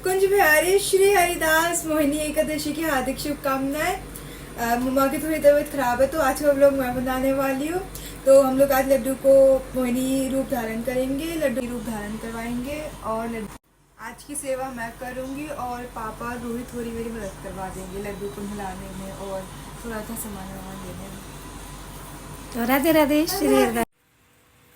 कुंज बिहारी श्री हरिदास मोहिनी एकादशी की हार्दिक शुभकामनाएं। मम्मा की थोड़ी तबीयत खराब है तो आज का व्लॉग मैं बनाने वाली हूँ। तो हम लोग आज लड्डू को मोहिनी रूप धारण करेंगे, लड्डू रूप धारण करवाएंगे और आज की सेवा मैं करूँगी और पापा रोहित थोड़ी मेरी मदद करवा देंगे लड्डू को हिलाने में और थोड़ा सा सामान देने में। तो राधे राधे श्री हरिदास।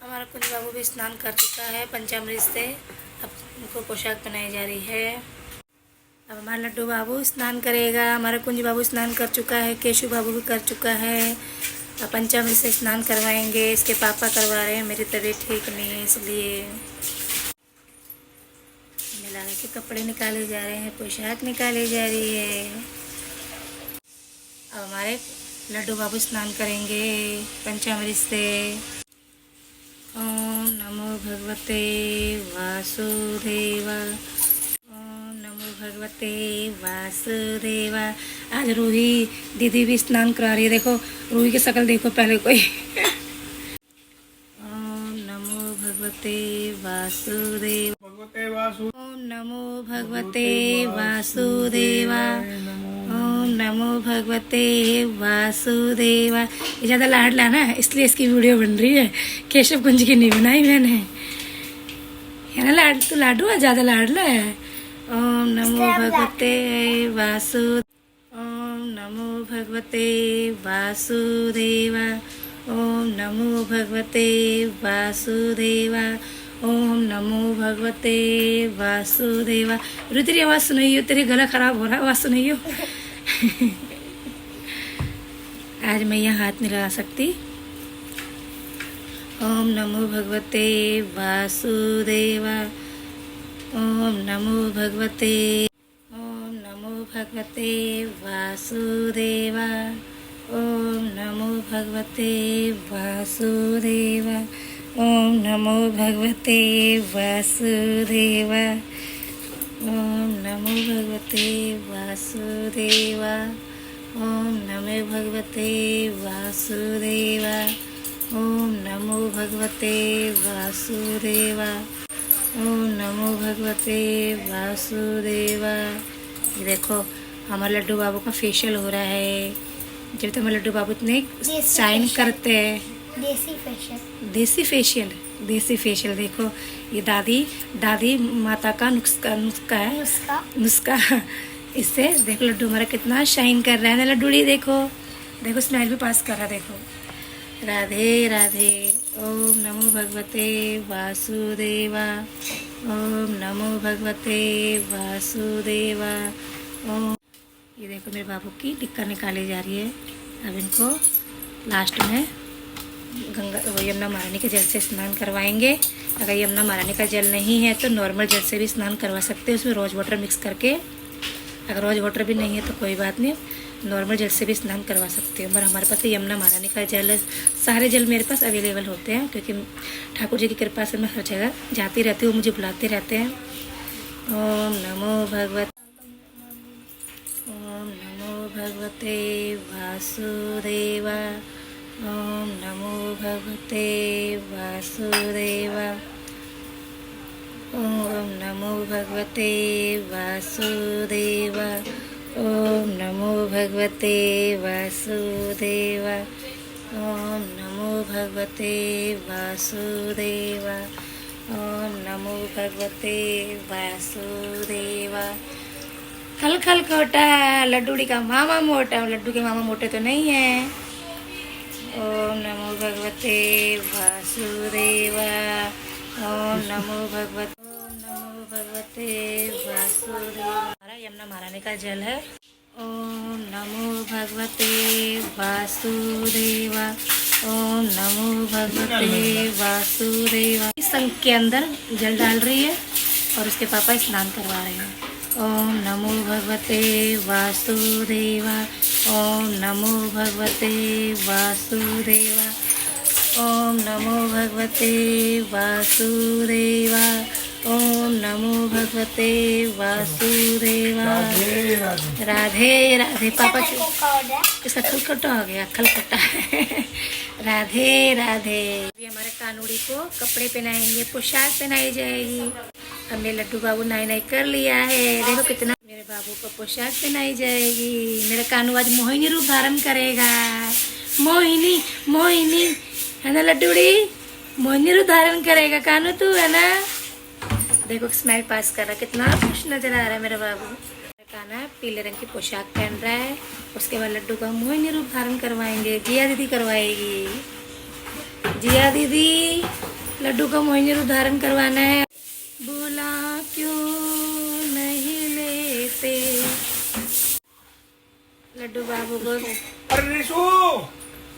हमारा कुंज बाबू भी स्नान कर चुका है पंचामृत से। अब उनको पोशाक बनाई जा रही है। अब हमारा लड्डू बाबू स्नान करेगा। हमारा कुंज बाबू स्नान कर चुका है, केशु बाबू भी कर चुका है। अब पंचामृत से स्नान करवाएंगे। इसके पापा करवा रहे हैं, मेरी तबीयत ठीक नहीं है इसलिए। मिला के कपड़े निकाले जा रहे हैं, पोशाक निकाली जा रही है। अब हमारे लड्डू बाबू स्नान करेंगे पंचामृत से। ओम नमो भगवते वासुदेवा। ओम नमो भगवते वासुदेवा। आज रूही दीदी भी स्नान करा रही है। देखो रूही की शक्ल देखो पहले कोई। ओम नमो भगवते वासुदेवा। ओम नमो भगवते वासुदेवा। ओम नमो भगवते वासुदेवा। ये ज़्यादा लाडला ना, इसलिए इसकी वीडियो बन रही है। केशव कुंज की नहीं बनाई मैंने, है ना। तो लाडू है, ज़्यादा लाडला है। ओम नमो भगवते वासु। ओम नमो भगवते वासुदेवा। ओम नमो भगवते वासुदेवा। ओम नमो भगवते वासुदेवा। रुद्री आवाज़ सुनाइयो, तेरे गला खराब हो रहा है, आवाज़ सुनाइयो। आज मैं यहाँ हाथ नहीं लगा सकती। ओम नमो भगवते वासुदेवा। ओम नमो भगवते। ओम नमो भगवते वासुदेवा। ओम नमो भगवते वासुदेवा। ओम नमो भगवते वासुदेवा। ओम नमो भगवते वासुदेवा। ओम नमो भगवते वासुदेवा। ओम नमो भगवते वासुदेवा। ओम नमो भगवते वासुदेवा। ये देखो हमारे लड्डू बाबू का फेशियल हो रहा है। जब तक हमारे लड्डू बाबू इतने शाइन करते हैं। देसी फेशियल देखो। ये दादी माता का नुस्खा है। नुस्खा इससे देखो लड्डू हमारा कितना शाइन कर रहा है ना। लड्डूड़ी देखो स्माइल भी पास कर रहा है। देखो राधे राधे। ओम नमो भगवते वासुदेवा। ओम नमो भगवते वासुदेवा। ओम। ये देखो मेरे बाबू की टिक्का निकाली जा रही है। अब इनको लास्ट में यमुना महारानी के जल से स्नान करवाएंगे। अगर यमुना महारानी का जल नहीं है तो नॉर्मल जल से भी स्नान करवा सकते हैं, उसमें रोज़ वाटर मिक्स करके। अगर रोज़ वाटर भी नहीं है तो कोई बात नहीं, नॉर्मल जल से भी स्नान करवा सकते हैं। और हमारे पास यमुना महारानी का जल, सारे जल मेरे पास अवेलेबल होते हैं क्योंकि ठाकुर जी की कृपा से मैं हर जगह जाती रहती हूँ, मुझे बुलाते रहते हैं। ओम नमो भगवत। ओम नमो भगवते वासुदेवा। ओम नमो भगवते वासुदेवा। ओम नमो भगवते वासुदेवा। ओम नमो भगवते वासुदेवा। ओम नमो भगवते वासुदेवा। ओम नमो भगवते वासुदेवा। खल खल खोटा, लड्डूड़ी का मामा मोटा। लड्डू के मामा मोटे तो नहीं है। ओम नमो भगवते वासुदेवा। ओम नमो भगवते वासुदेवा। हमारा यमुना महारानी का जल है। ओम नमो भगवते वासुदेवा। ओम नमो भगवते वासुदेवा। इस संख के अंदर जल डाल रही है और उसके पापा स्नान करवा रहे हैं। ओम नमो भगवते वासुदेवा। ओम नमो भगवते वासुदेवा। ओम नमो भगवते वासुदेवा। ओम नमो भगवते वासुदेवा। राधे राधे। पापा इसका खलखट्टा हो गया, खलखट्टा। राधे राधे। अभी हमारे कानूड़ी को कपड़े पहनाएंगे, पोशाक पहनाई जाएगी। अब मेरे लड्डू बाबू नाई नाई कर लिया है। देखो कितना मेरे बाबू को पोशाक पहनाई जाएगी। मेरा कानू आज मोहिनी रूप धारण करेगा। मोहिनी मोहिनी है ना लड्डूड़ी, मोहिनी रूप धारण करेगा कानू तू, है ना। देखो स्माइल पास कर रहा, कितना खुश नजर आ रहा है मेरा बाबू। काना पीले रंग की पोशाक पहन रहा है। उसके बाद लड्डू का मोहिनी रूप धारण करवाएंगे, जिया दीदी करवाएगी। जिया दीदी लड्डू का मोहिनी रूप धारण करवाना है। बोला क्यों नहीं लेते लड्डू बाबू को। अरे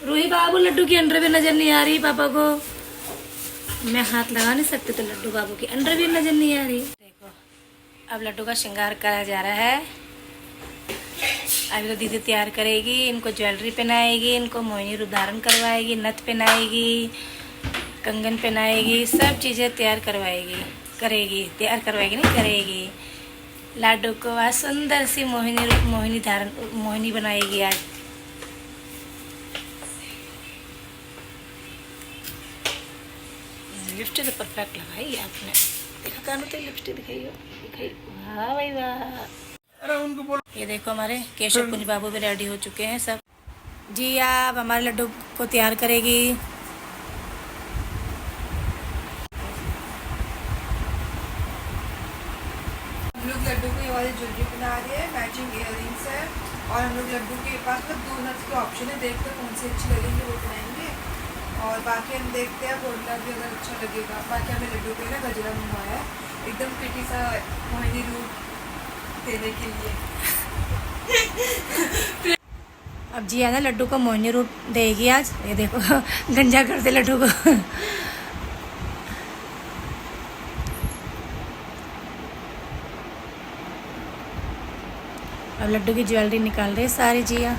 रूही बाबू लड्डू की अंडरवेयर नजर नहीं आ रही पापा को। मैं हाथ लगा नहीं सकती तो लड्डू बाबू की अंडरवेयर नजर नहीं आ रही। देखो अब लड्डू का श्रृंगार करा जा रहा है। अभी तो दीदी तैयार करेगी, इनको ज्वेलरी पहनाएगी, इनको मोहिनी रूप धारण करवाएगी, नथ पहनाएगी, कंगन पहनाएगी, सब चीज़ें तैयार करवाएगी, करेगी, तैयार करवाएगी नहीं करेगी। लाडू को आज सुंदर सी मोहिनी रूप मोहिनी बनाएगी आज। लिपस्टिक तो परफेक्ट लगाई आपने, देखा कानू तो लिपस्टिक दिखाई। वाह भाई वाह। उनको बोलो। ये देखो हमारे केशव कुंज बाबू भी रेडी हो चुके हैं सब। जी आप हमारे लड्डू को तैयार करेगी। हम लोग लड्डू को ये वाली ज्वेलरी बना रहे हैं, मैचिंग इयररिंग्स है। और हम लोग लड्डू के पास में 2 नट्स के ऑप्शन है, देखते हैं कौन सी अच्छी लगेगी वो बनाएंगे। और बाकी हम देखते हैं बोलना भी अगर अच्छा लगेगा। बाकी हमें लड्डू पे ना गजरा मंगवाया है, एकदम पिटी सा मोहिनी रूप देने के लिए। अब जी है ना लड्डू को मोहिनी रूप देगी आज। ये देखो गंजा कर दे लड्डू को। अब लड्डू की ज्वेलरी निकाल रहे सारी जिया।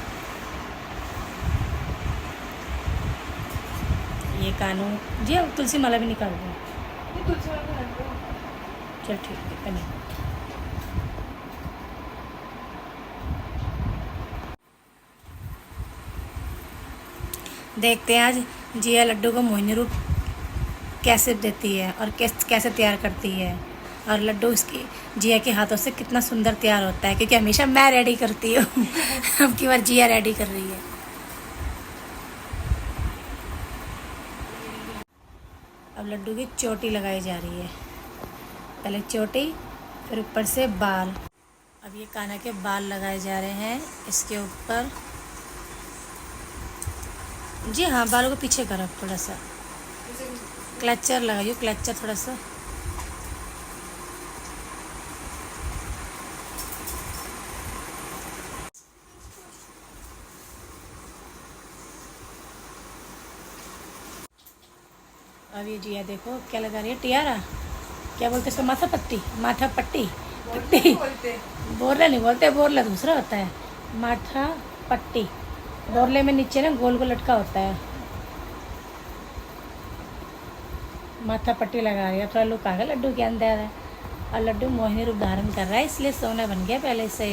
ये कानू जिया तुलसी माला भी निकाल दो। चल ठीक है पहले। देखते हैं आज जिया लड्डू को मोहिनी रूप कैसे देती है और कैसे तैयार करती है। और लड्डू इसकी जिया के हाथों से कितना सुंदर तैयार होता है, क्योंकि हमेशा मैं रेडी करती हूँ। अब की बार जिया रेडी कर रही है। अब लड्डू की चोटी लगाई जा रही है। पहले चोटी, फिर ऊपर से बाल। अब ये कान्हा के बाल लगाए जा रहे हैं इसके ऊपर। जी हाँ, बालों को पीछे करो थोड़ा सा, क्लचर लगाइए, क्लचर थोड़ा सा। अब ये जिया देखो क्या लगा रही है, टियारा क्या बोलते इसको, माथा पट्टी, माथा पट्टी, पट्टी बोरला नहीं बोलते, बोरला दूसरा होता है, माथा पट्टी। बोरले में नीचे ना गोल गोल लटका होता है। माथा पट्टी लगा रही है, थोड़ा लुक आ गया लड्डू के अंदर है। और लड्डू मोहिनी रूप धारण कर रहा है, इसलिए सोना बन गया पहले से।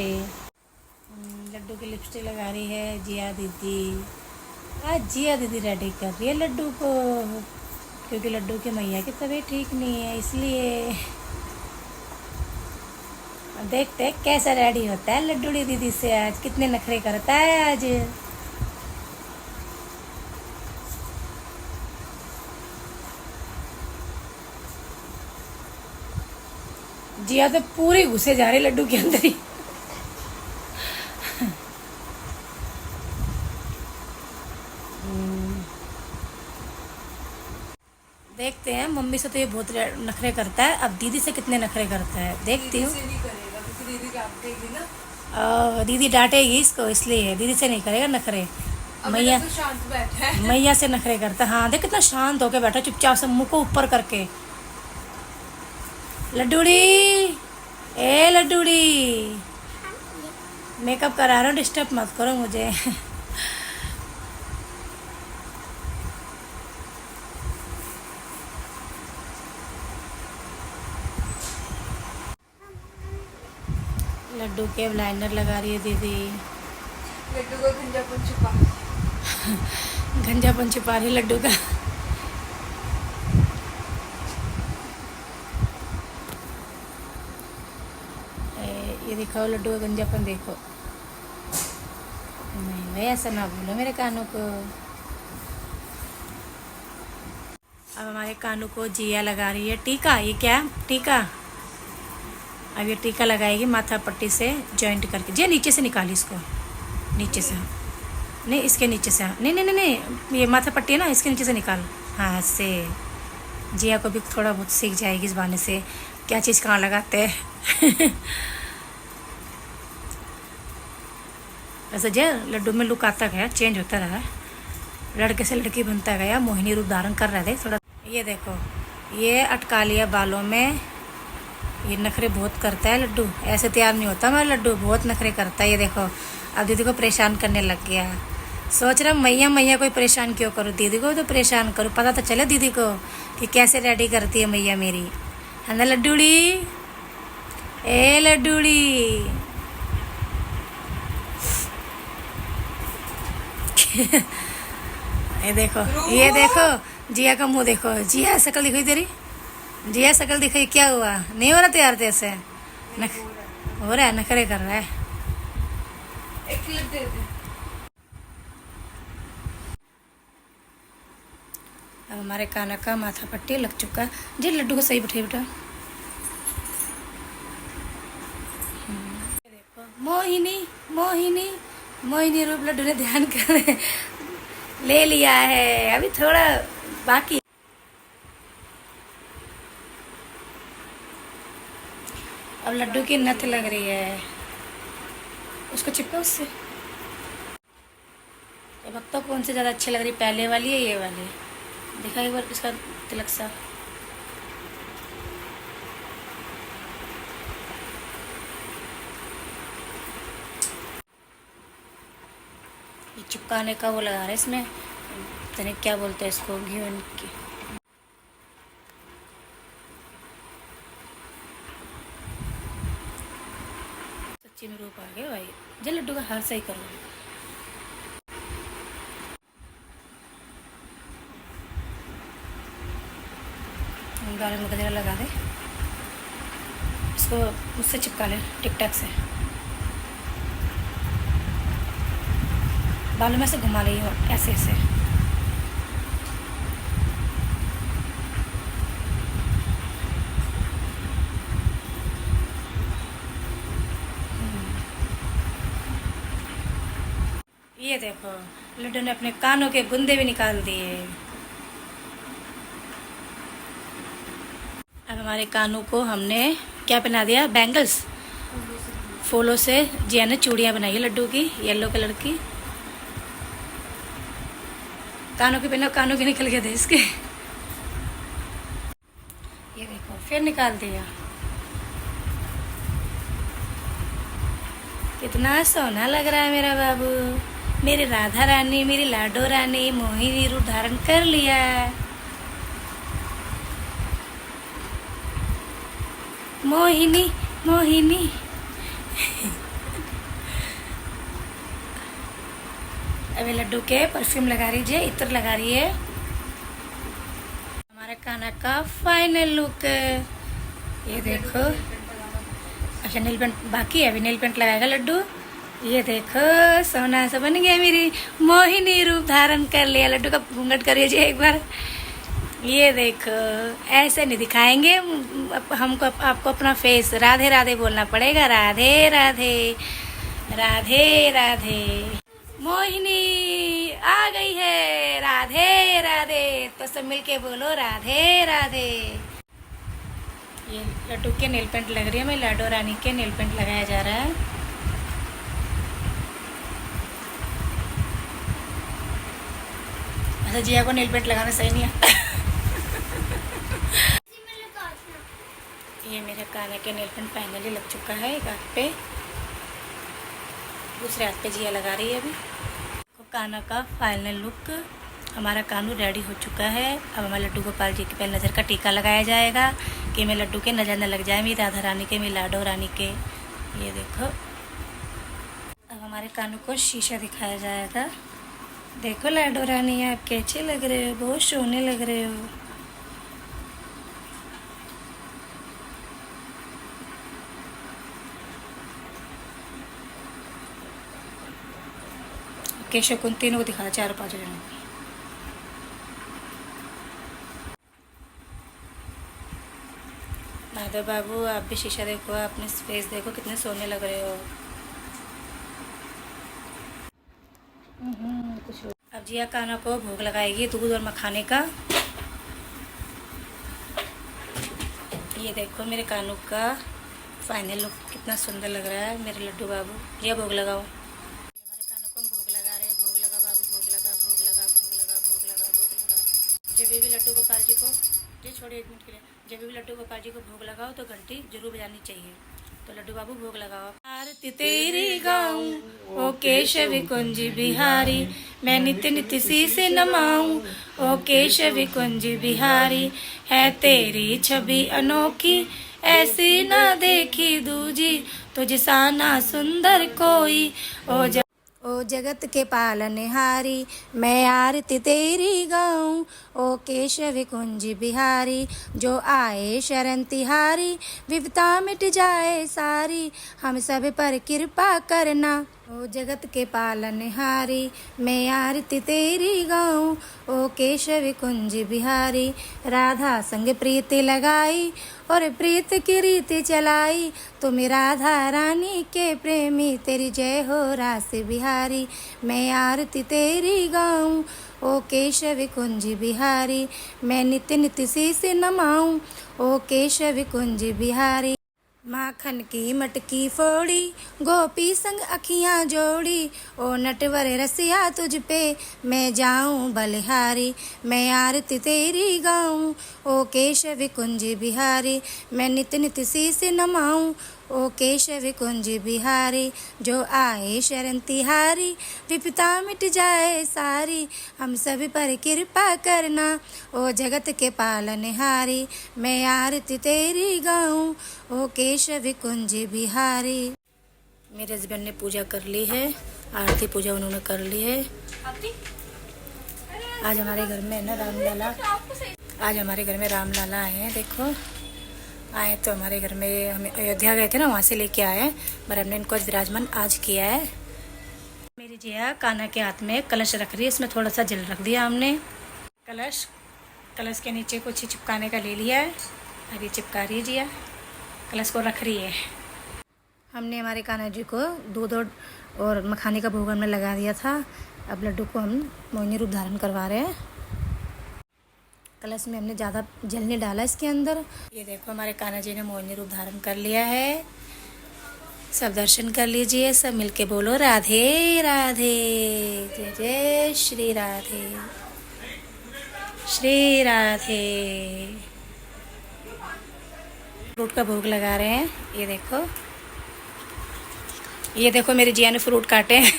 लड्डू की लिपस्टिक लगा रही है जिया दीदी। आज जिया दीदी रेडी कर रही है लड्डू को, क्योंकि लड्डू की मैया की तबीयत ठीक नहीं है, इसलिए देखते हैं कैसा रेडी होता है लड्डूड़ी दीदी से। आज कितने नखरे करता है आज। जिया तो पूरी घुसे जा रही लड्डू के अंदर ही। देखते हैं, मम्मी से तो ये बहुत नखरे करता है, अब दीदी से कितने नखरे करता है देखती हूँ। दीदी डांटेगी इसको, इसलिए दीदी से नहीं करेगा नखरे। मैया तो शांत बैठा है। मैया से नखरे करता है। हाँ देख कितना शांत होके बैठा, चुपचाप से मुंह को ऊपर करके। लड्डूड़ी, ए लड्डूड़ी, मेकअप करा रहा हूँ, डिस्टर्ब मत करो मुझे। लड्डू के लाइनर लगा रही है दीदी। लड्डू को गंजापन छुपा गंजापन छुपा रही लड्डू का। ये दिखाओ लड्डू का गंजापन देखो। नहीं भाई ऐसा ना बोलो मेरे कानू को। अब हमारे कानू को जिया लगा रही है टीका। ये क्या टीका? अब ये टीका लगाएगी माथा पट्टी से जॉइंट करके। जी नीचे से निकाली इसको, नीचे से नहीं, इसके नीचे से। नहीं नहीं नहीं नहीं, ये माथा पट्टी है ना, इसके नीचे से निकाल। हाँ से जिया को भी थोड़ा बहुत सीख जाएगी इस बहाने से क्या चीज़ कहाँ लगाते हैं। वैसे जो लड्डू में लुक आता गया, चेंज होता रहा, लड़के से लड़की बनता गया, मोहिनी रूप धारण कर रहे थे थोड़ा। ये देखो ये अटका लिया बालों में। ये नखरे बहुत करता है लड्डू, ऐसे तैयार नहीं होता हमारा लड्डू, बहुत नखरे करता है। ये देखो अब दीदी को परेशान करने लग गया। सोच रहा मैया मैया कोई परेशान क्यों करूँ, दीदी को तो परेशान करूँ, पता तो चले दीदी को कि कैसे रेडी करती है मैया मेरी, है ना लड्डूड़ी? ए लड्डूड़ी। ये देखो जिया का मुंह देखो। जिया शक्ल दिखाई तेरी, जिया शक्ल दिखाई, क्या हुआ? नहीं हो रहा तैयार जैसे? हो रहा है, नखरे कर रहा है। एक क्लिप दे दे। अब हमारे काना का माथा पट्टी लग चुका है। जी लड्डू को सही बैठे बेटा। देखो मोहिनी मोहिनी मोहिनी रूप लड्डू ने ध्यान कर ले लिया है, अभी थोड़ा बाकी। अब लड्डू की नथ लग रही है, उसको चिपका उससे। अब तो कौन सी ज़्यादा अच्छी लग रही, पहले वाली है ये वाली? दिखा एक बार इसका तिलक सा। ये चिपकाने का वो लगा रहे इसमें, पता नहीं क्या बोलते हैं इसको, घी की। सच्ची में रूप आ गया भाई। जो लड्डू का हार सही करो। गाले में गजरा लगा दे, इसको उससे चिपका ले टिक टैक से, बालों में से घुमा ले ऐसे ऐसे। ये देखो लड्डू ने अपने कानों के बुंदे भी निकाल दिए। अब हमारे कानों को हमने क्या पहना दिया? बैंगल्स। फूलों से जिया ने चूड़ियाँ बनाई है लड्डू की, येलो कलर की। कानों की पहनो, कानों की निकल गए थे इसके। ये देखो फिर निकाल दिया। कितना सोना लग रहा है मेरा बाबू, मेरी राधा रानी, मेरी लाडो रानी मोहिनी रूप धारण कर लिया। मोहिनी मोहिनी। अभी लड्डू के परफ्यूम लगा रही है, इत्र लगा रही है। हमारे काना का फाइनल लुक ये देखो। अच्छा नेल पेंट बाकी है, अभी नेल पेंट लगाएगा लड्डू। ये देखो सोना सा बन गया, मेरी मोहिनी रूप धारण कर लिया। लड्डू का घूंघट करिए जी एक बार। ये देखो ऐसे नहीं दिखाएंगे हमको, आपको अपना फेस राधे राधे बोलना पड़ेगा। राधे राधे राधे राधे। मोहिनी आ गई है, राधे राधे। तो सब मिलके बोलो राधे राधे। ये लड्डू के नेल पेंट लग रही है, मैं लाडो रानी के नेल पेंट लगाया जा रहा है। अच्छा जिया को नेल पेंट लगाना सही नहीं है। ये मेरे काने के नेल पेंट फाइनली लग चुका है। एक हाथ पे, दूसरे हाथ पे जिया लगा रही है अभी। तो काना का फाइनल लुक हमारा कानू रेडी हो चुका है। अब हमारे लड्डू गोपाल जी के पहले नज़र का टीका लगाया जाएगा कि मैं लड्डू के नज़र न लग जाए, मेरी राधा रानी के, मेरी लाडो रानी के। ये देखो अब हमारे कानू को शीशा दिखाया जाएगा। देखो लाडो रानी आप कैसे लग रहे हो, बहुत सोने लग रहे हो। केशव को, उन तीनों को दिखा, चारों पांचों जनों को। माधव बाबू आप भी शीशा देखो, अपने फेस देखो, कितने सोने लग रहे हो। अब जिया कान्हा को भोग लगाएगी दूध और मखाने का। ये देखो मेरे कानू का फाइनल लुक कितना सुंदर लग रहा है मेरे लड्डू बाबू। जिया भोग लगाओ। हमारे कानू को हम भोग लगा रहे हैं। भोग लगा बाबू, भोग लगा, भोग लगा, भोग लगा, भोग लगा, भोग लगा। जब भी लड्डू गोपाल जी को, जी छोड़िए 1 मिनट के लिए, जब भी लड्डू गोपाल जी को भोग लगाओ तो घंटी जरूर बजानी चाहिए। तो लड्डू बाबू भोग लगाओ। आरती तेरी गाऊं ओ केशव कुंज बिहारी, मैं नित्य नित्य शीश नमाऊं ओ केशव कुंज बिहारी। है तेरी छवि अनोखी ऐसी ना देखी दूजी, तुझसा ना सुंदर कोई ओ जगत के पालनहारी। मैं आरती तेरी गाऊं ओ केशव कुंज बिहारी। जो आए शरण तिहारी, विपदा मिट जाए सारी, हम सब पर कृपा करना ओ जगत के पालनहारी। मैं आरती तेरी गाऊं ओ केशव कुंज बिहारी। राधा संग प्रीति लगाई और प्रीत की रीत चलाई, तुम राधा रानी के प्रेमी, तेरी जय हो रास बिहारी। मैं आरती तेरी गाऊं ओ केशव कुंज बिहारी। मैं नित्य नित्य शीश नमाऊं ओ केशव कुंज बिहारी। माखन की मटकी फोड़ी, गोपी संग अखियां जोड़ी, ओ नटवर रसिया तुझ पे मैं जाऊं बलिहारी। मैं आरती तेरी गाऊं ओ केशव कुंज बिहारी। मैं नित्य नित्य शीश नमाऊं ओ केशव कुंज बिहारी। जो आए शरण तिहारी, विपदा मिट जाए सारी, हम सब पर कृपा करना ओ जगत के पालनहारी। मैं आरती तेरी गाऊं ओ केशव कुंज बिहारी। मेरे हस्बैंड ने पूजा कर ली है, आरती पूजा उन्होंने कर ली है। आज हमारे घर में है ना रामलाला, आज हमारे घर में रामलाला आए हैं। देखो आए तो हमारे घर में, हम अयोध्या गए थे ना, वहाँ से लेके आए हैं, पर हमने इनको आज विराजमान आज किया है। मेरी जिया कान्हा के हाथ में कलश रख रही है, इसमें थोड़ा सा जल रख दिया हमने। कलश के नीचे कुछ चिपकाने का ले लिया है, अभी चिपका रही है जिया, कलश को रख रही है। हमने हमारे कान्हा जी को दूध और मखाने का भोग हमने लगा दिया था। अब लड्डू को हम मोहिनी रूप धारण करवा रहे हैं। कलश में हमने ज़्यादा जल नहीं डाला इसके अंदर। ये देखो हमारे कान्हा जी ने मोहिनी रूप धारण कर लिया है। सब दर्शन कर लीजिए, सब मिलके बोलो राधे राधे, जय जय श्री राधे, श्री राधे। फ्रूट का भोग लगा रहे हैं। ये देखो मेरी जिया ने फ्रूट काटे हैं।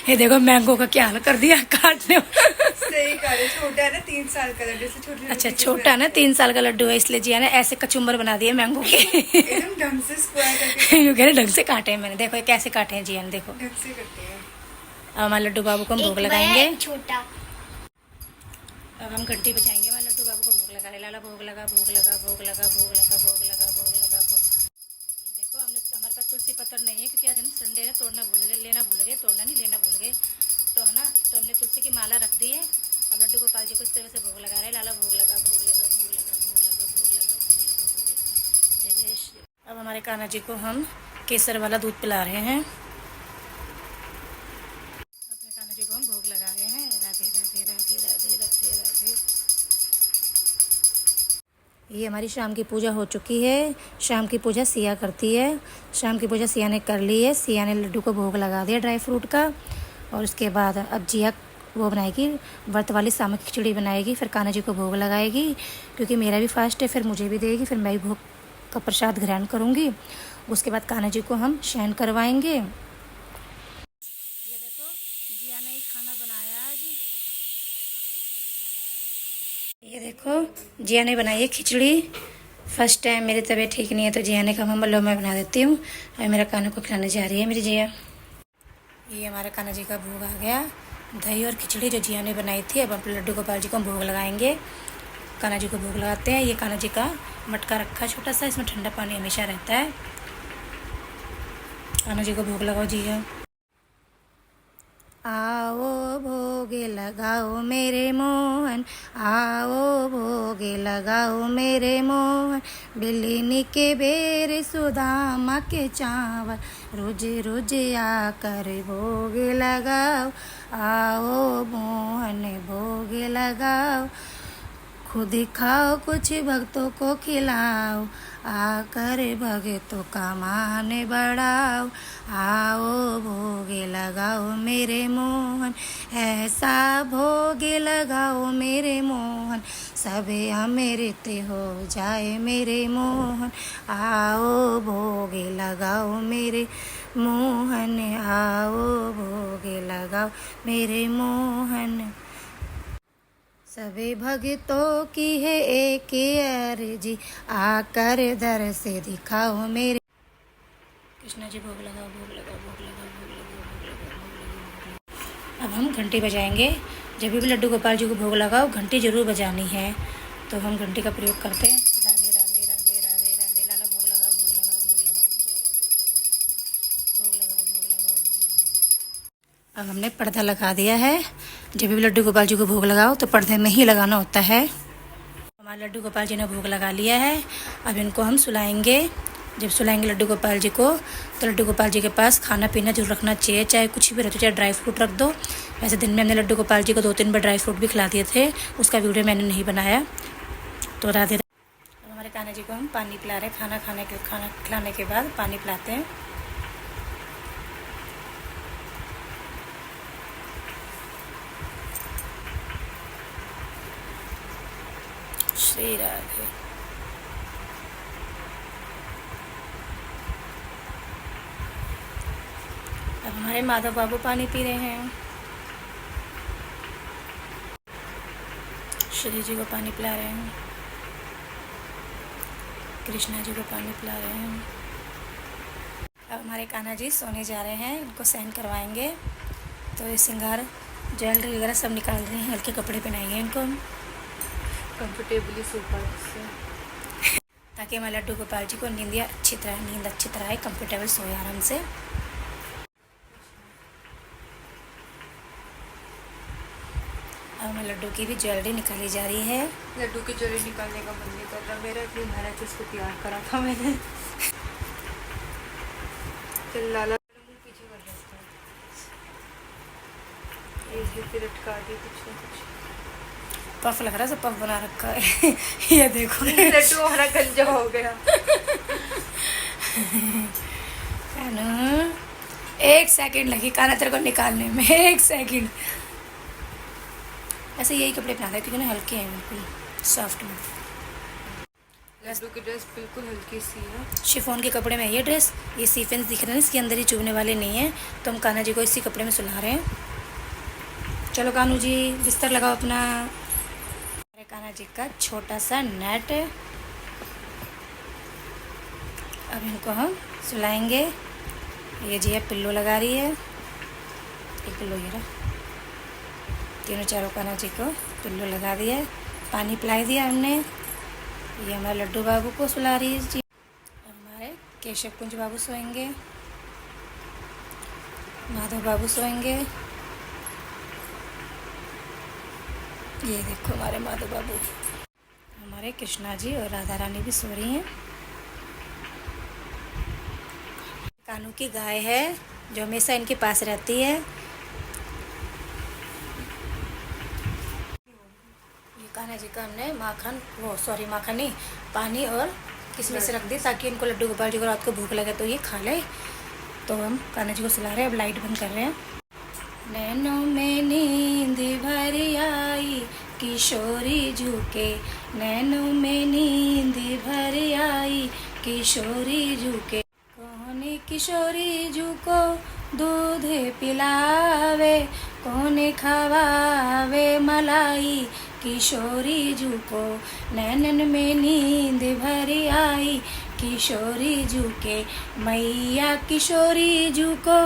ये देखो मैंगो का क्या हाल कर दिया काटने। सही कहा, छोटा है ना 3 साल का लड्डू से छोटा। अच्छा छोटा ना 3 साल का लड्डू है, इसलिए जिया ने ऐसे कचुम्बर बना दिए मैंगो के। एकदम ढंग से स्क्वायर करके यूँ कह रहे ढंग से काटे हैं मैंने। देखो ये कैसे काटे हैं जिया ने, देखो ढंग से करते हैं। अब हमारे लड्डू बाबू को हम भोग लगाएंगे। छोटा अब हम घंटी बजाएंगे। हमारे लड्डू बाबू को भोग लगा रहे। लाला भोग लगा, भोग लगा, भोग लगा, भोग लगा, भोग लगा, भोग लगा, भोग। ये देखो हमने, हमारे पास तुलसी पत्तर नहीं है क्योंकि आज हम संडे है, तोड़ना भूल गए, लेना भूल गए, तोड़ना नहीं लेना भूल गए, तो है ना, तो हमने तुलसी की माला रख दी है। अब लड्डू गोपाल जी को इस तरह से भोग लगा रहे हैं। लाला भोग लगा, भोग लगा, भोग लगा, भोग लगा, भोग लगा, भोग लगा, भोग लगा, जय जय श्री। अब हमारे कान्हा जी को हम केसर वाला दूध पिला रहे हैं। अपने कान्हा जी को हम भोग लगा रहे हैं। राधे राधे राधे राधे राधे राधे। ये हमारी शाम की पूजा हो चुकी है। शाम की पूजा सिया करती है। शाम की पूजा सिया ने कर ली है। सिया ने लड्डू को भोग लगा दिया ड्राई फ्रूट का। और उसके बाद अब जिया वो बनाएगी, व्रत वाली सामक खिचड़ी बनाएगी, फिर कान्हा जी को भोग लगाएगी। क्योंकि मेरा भी फास्ट है, फिर मुझे भी देगी, फिर मैं भी भोग का प्रसाद ग्रहण करूँगी। उसके बाद कान्हा जी को हम शयन करवाएंगे। ये देखो जिया ने ही खाना बनाया आज। ये देखो जिया ने बनाई है खिचड़ी। फर्स्ट टाइम मेरी तबीयत ठीक नहीं है तो जिया ने कहा मम्मा लो मैं बना देती हूँ। और मेरा कान्हा को खिलाने जा रही है मेरी जिया। ये हमारा कान्हा जी का भोग आ गया, दही और खिचड़ी जो जिया ने बनाई थी। अब हम लड्डू गोपाल जी को हम भोग लगाएंगे। कान्हा जी को भोग लगाते हैं। ये कान्हा जी का मटका रखा है छोटा सा, इसमें ठंडा पानी हमेशा रहता है। कान्हा जी को भोग लगाओ जिया। आओ भोगे लगाओ मेरे मोहन, आओ भोगे लगाओ मेरे मोहन। बिल्ली के बेर सुदामा के चावल, रोज रोज आकर भोगे लगाओ, आओ मोहन भोगे लगाओ। खुद खाओ कुछ भक्तों को खिलाओ, आकर भक्तों का मान बढ़ाओ, आओ भोगे लगाओ मेरे मोहन, ऐसा भोगे लगाओ मेरे मोहन, सब अमृत हो जाए मेरे मोहन, आओ भोगे लगाओ मेरे मोहन, आओ भोगे लगाओ मेरे मोहन। सभी भक्तों की है एक अर्जी, आकर दर से दिखाओ मेरे। कृष्णा जी भोग लगाओ, भोग लगाओ, भोग लगाओ, भोग लगाओ, भोग लगाओ, भोग लगाओ। अब हम घंटी बजाएंगे। जब भी लड्डू गोपाल जी को भोग लगाओ घंटी जरूर बजानी है, तो हम घंटी का प्रयोग करते हैं। राधे राधे राधे राधे राधे। लाला भोग लगाओ, भोग लगाओ, भोग लगाओ, भोग लगाओ, भोग लगाओ, भोग लगाओ। अब हमने पर्दा लगा दिया है। जब भी लड्डू गोपाल जी को भोग लगाओ तो पर्दे में ही लगाना होता है। हमारे लड्डू गोपाल जी ने भोग लगा लिया है। अब इनको हम सुलाएंगे। जब सुलाएंगे लड्डू गोपाल जी को, तो लड्डू गोपाल जी के पास खाना पीना जरूर रखना चाहिए, चाहे कुछ भी रहो, चाहे ड्राई फ्रूट रख दो। वैसे दिन में हमने लड्डू गोपाल जी को 2-3 बार ड्राई फ्रूट भी खिला दिए थे, उसका वीडियो मैंने नहीं बनाया। तो राधे। अब हमारे कान्हा जी को हम पानी पिला रहे हैं। खाना खिलाने के बाद पानी पिलाते हैं। श्री राधे। अब हमारे माधव बाबू पानी पी रहे हैं। श्री जी को पानी पिला रहे हैं। कृष्णा जी को पानी पिला रहे हैं। अब हमारे कान्हा जी सोने जा रहे हैं, इनको सहन करवाएंगे। तो ये श्रृंगार ज्वेलरी वगैरह सब निकाल रहे हैं, हल्के कपड़े पहनाएंगे इनको हम कंफर्टेबली सोफा से, ताकि हमारे लड्डू गोपाल जी को नींद अच्छी तरह आए, कंफर्टेबल सोए आराम से। अब हमारे लड्डू की भी ज्वेलरी निकाली जा रही है। लड्डू की ज्वेलरी निकालने का मन नहीं कर रहा मेरा, इतनी मेहनत से इसको तैयार करा था मैंने। चल लाला पीछे कर रखा है, फिर लटका दी कुछ ना कुछ। पफ लग रहा है, सब पफ बना रखा है। ये देखो लड्डू हमारा गंजा हो गया। कान्हा 1 सेकंड लगी कान्हा तेरे को निकालने में, 1 सेकंड। ऐसे यही कपड़े पहना है क्योंकि ना हल्के हैं, बिल्कुल सॉफ्ट में। लड्डू की ड्रेस बिल्कुल हल्की सी है, शिफॉन के कपड़े में है ये ड्रेस। ये सीफेंस दिख रहे हैं, इसके अंदर ही चुभने वाले नहीं है, तो हम कान्हा जी को इसी कपड़े में सुला रहे हैं। चलो कान्हू जी बिस्तर लगाओ अपना। कान्हा जी का छोटा सा नेट। अब इनको हम सुलाएंगे। ये जी है पिल्लो लगा रही है, एक पिल्लो ये रहा। तीनों चारों कान्हा जी को पिल्लो लगा दिया, पानी पिला दिया हमने। ये हमारे लड्डू बाबू को सुला रही है जी। अब हमारे केशव कुंज बाबू सोएंगे, माधव बाबू सोएंगे। ये देखो हमारे माधव बाबू। हमारे कृष्णा जी और राधा रानी भी सो रही हैं। कान्हू की गाय है जो हमेशा इनके पास रहती है। ये कान्हा जी का हमने माखन नहीं, पानी और किसमें रख दी ताकि इनको लड्डू गोपाल जी को रात को भूख लगे तो ये खा ले। तो हम कान्हा जी को सुला रहे हैं। अब लाइट बंद कर रहे हैं। नैनों में नींद भर आई किशोरी झुके, नैनों में नींद भर आई किशोरी झुके। कौन किशोरी झुको दूध पिलावे, कौन खवावे मलाई किशोरी झुको। नैनन में नींद भर आई किशोरी झुके, मैया किशोरी झुको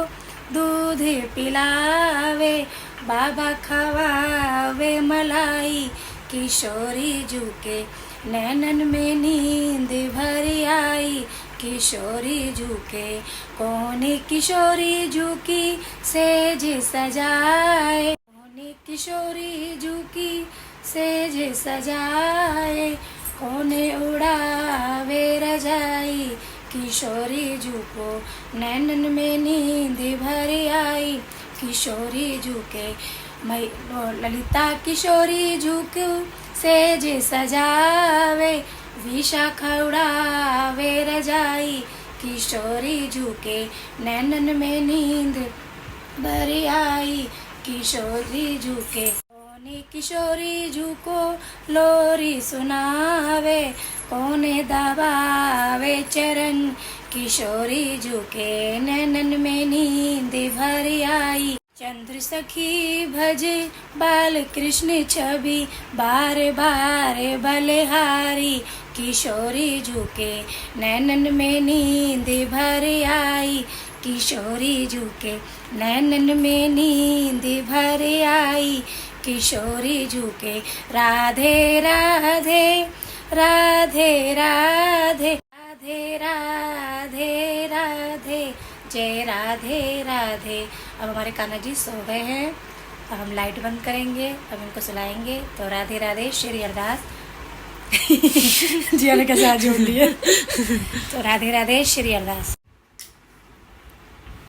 दूध पिलावे, बाबा खवावे मलाई किशोरी झुके। नैनन में नींद भर आई किशोरी झुके, कोने किशोरी झुकी सेज सजाए, कोने किशोरी झुकी सेज सजाए, कोने उड़ावे रजाई, किशोरी झुको नैनन में नींद भर आई, किशोरी झुके मैं ललिता किशोरी झुकू सेज सजावे, विशाखा उड़ावे रजाई, किशोरी झुके नैनन में नींद भर आई, किशोरी झुके, कोने किशोरी झुको लोरी सुनावे, कोने दबावे चरण, किशोरी झुके नैनन में नींद भर आई, चंद्र सखी भज बाल कृष्ण छवि, बार बार बलिहारी, किशोरी झुके नैनन में नींद भर आई, किशोरी झुके नैनन में नींद भर आई, किशोरी झुके राधे राधे राधे राधे राधे राधे राधे, जय राधे राधे। अब हमारे कान्हा जी सो गए हैं, अब हम लाइट बंद करेंगे, अब इनको सुलाएंगे। तो राधे राधे श्री अरदास जिया ने कैसे हाथ जोड़ लिए। तो राधे राधे श्री अरदास।